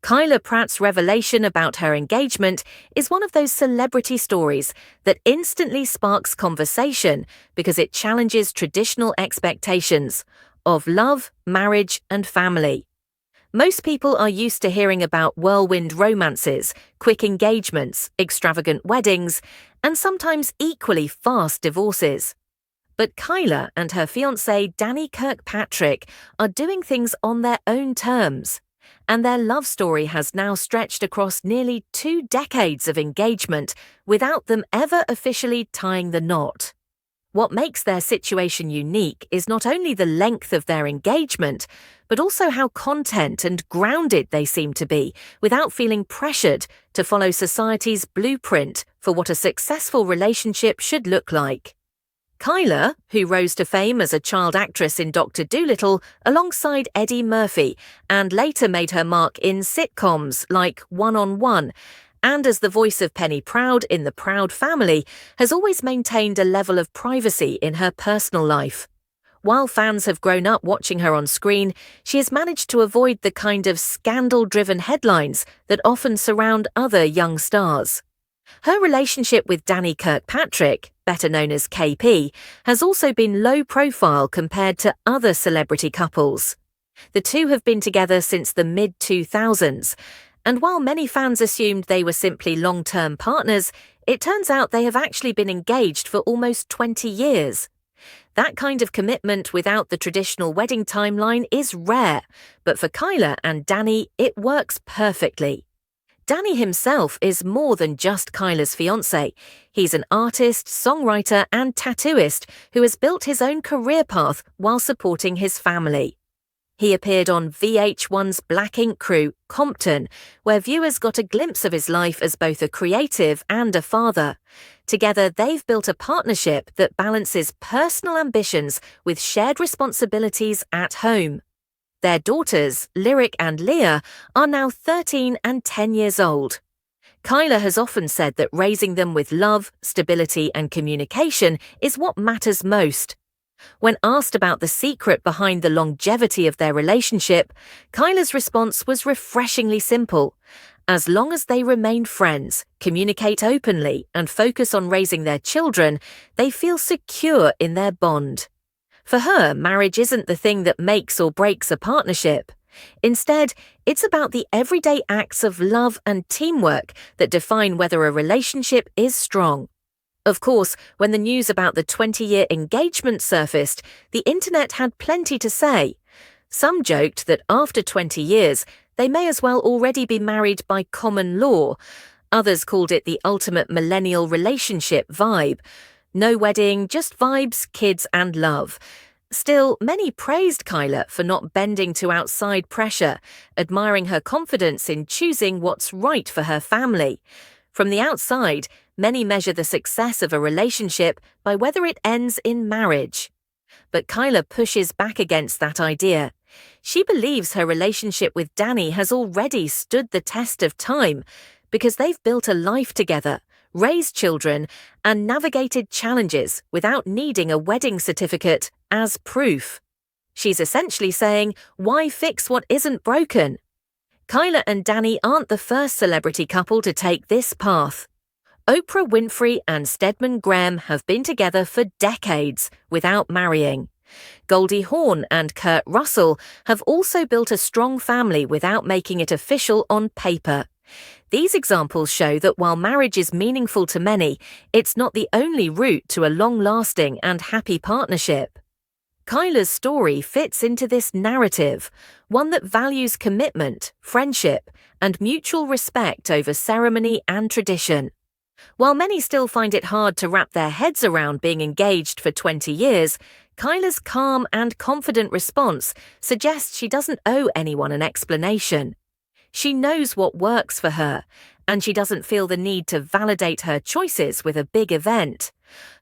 Kyla Pratt's revelation about her engagement is one of those celebrity stories that instantly sparks conversation because it challenges traditional expectations of love, marriage, and family. Most people are used to hearing about whirlwind romances, quick engagements, extravagant weddings, and sometimes equally fast divorces. But Kyla and her fiancé Danny Kirkpatrick are doing things on their own terms, and their love story has now stretched across nearly 2 decades of engagement without them ever officially tying the knot. What makes their situation unique is not only the length of their engagement, but also how content and grounded they seem to be without feeling pressured to follow society's blueprint for what a successful relationship should look like. Kyla, who rose to fame as a child actress in Dr. Doolittle alongside Eddie Murphy and later made her mark in sitcoms like One-on-One, and as the voice of Penny Proud in The Proud Family, has always maintained a level of privacy in her personal life. While fans have grown up watching her on screen, she has managed to avoid the kind of scandal-driven headlines that often surround other young stars. Her relationship with Danny Kirkpatrick, better known as KP, has also been low profile compared to other celebrity couples. The two have been together since the mid-2000s, and while many fans assumed they were simply long-term partners, it turns out they have actually been engaged for almost 20 years. That kind of commitment without the traditional wedding timeline is rare, but for Kyla and Danny, it works perfectly. Danny himself is more than just Kyla's fiancé. He's an artist, songwriter, and tattooist who has built his own career path while supporting his family. He appeared on VH1's Black Ink crew, Compton, where viewers got a glimpse of his life as both a creative and a father. Together, they've built a partnership that balances personal ambitions with shared responsibilities at home. Their daughters, Lyric and Leah, are now 13 and 10 years old. Kyla has often said that raising them with love, stability, and communication is what matters most. When asked about the secret behind the longevity of their relationship, Kyla's response was refreshingly simple. As long as they remain friends, communicate openly, and focus on raising their children, they feel secure in their bond. For her, marriage isn't the thing that makes or breaks a partnership. Instead, it's about the everyday acts of love and teamwork that define whether a relationship is strong. Of course, when the news about the 20-year engagement surfaced, the internet had plenty to say. Some joked that after 20 years, they may as well already be married by common law. Others called it the ultimate millennial relationship vibe. No wedding, just vibes, kids, and love. Still, many praised Kyla for not bending to outside pressure, admiring her confidence in choosing what's right for her family. From the outside, many measure the success of a relationship by whether it ends in marriage. But Kyla pushes back against that idea. She believes her relationship with Danny has already stood the test of time because they've built a life together, raised children, and navigated challenges without needing a wedding certificate as proof. She's essentially saying, why fix what isn't broken? Kyla and Danny aren't the first celebrity couple to take this path. Oprah Winfrey and Stedman Graham have been together for decades without marrying. Goldie Hawn and Kurt Russell have also built a strong family without making it official on paper. These examples show that while marriage is meaningful to many, it's not the only route to a long-lasting and happy partnership. Kyla's story fits into this narrative, one that values commitment, friendship, and mutual respect over ceremony and tradition. While many still find it hard to wrap their heads around being engaged for 20 years, Kyla's calm and confident response suggests she doesn't owe anyone an explanation. She knows what works for her, and she doesn't feel the need to validate her choices with a big event.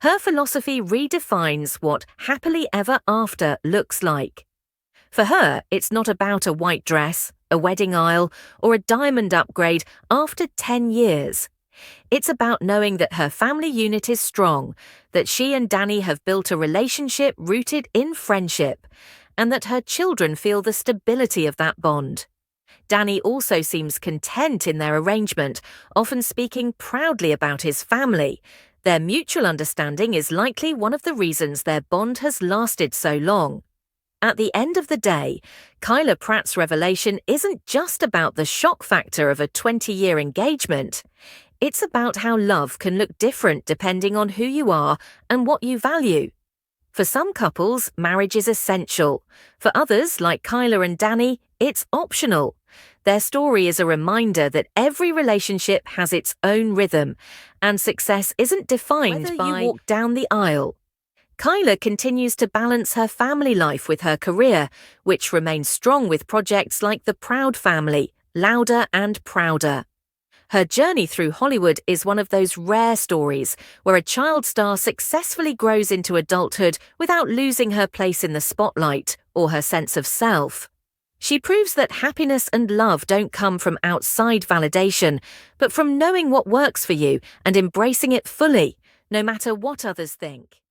Her philosophy redefines what happily ever after looks like. For her, it's not about a white dress, a wedding aisle, or a diamond upgrade after 10 years. It's about knowing that her family unit is strong, that she and Danny have built a relationship rooted in friendship, and that her children feel the stability of that bond. Danny also seems content in their arrangement, often speaking proudly about his family. Their mutual understanding is likely one of the reasons their bond has lasted so long. At the end of the day, Kyla Pratt's revelation isn't just about the shock factor of a 20-year engagement. It's about how love can look different depending on who you are and what you value. For some couples, marriage is essential. For others, like Kyla and Danny, it's optional. Their story is a reminder that every relationship has its own rhythm, and success isn't defined by whether you walk down the aisle. Kyla continues to balance her family life with her career, which remains strong with projects like The Proud Family, Louder and Prouder. Her journey through Hollywood is one of those rare stories where a child star successfully grows into adulthood without losing her place in the spotlight or her sense of self. She proves that happiness and love don't come from outside validation, but from knowing what works for you and embracing it fully, no matter what others think.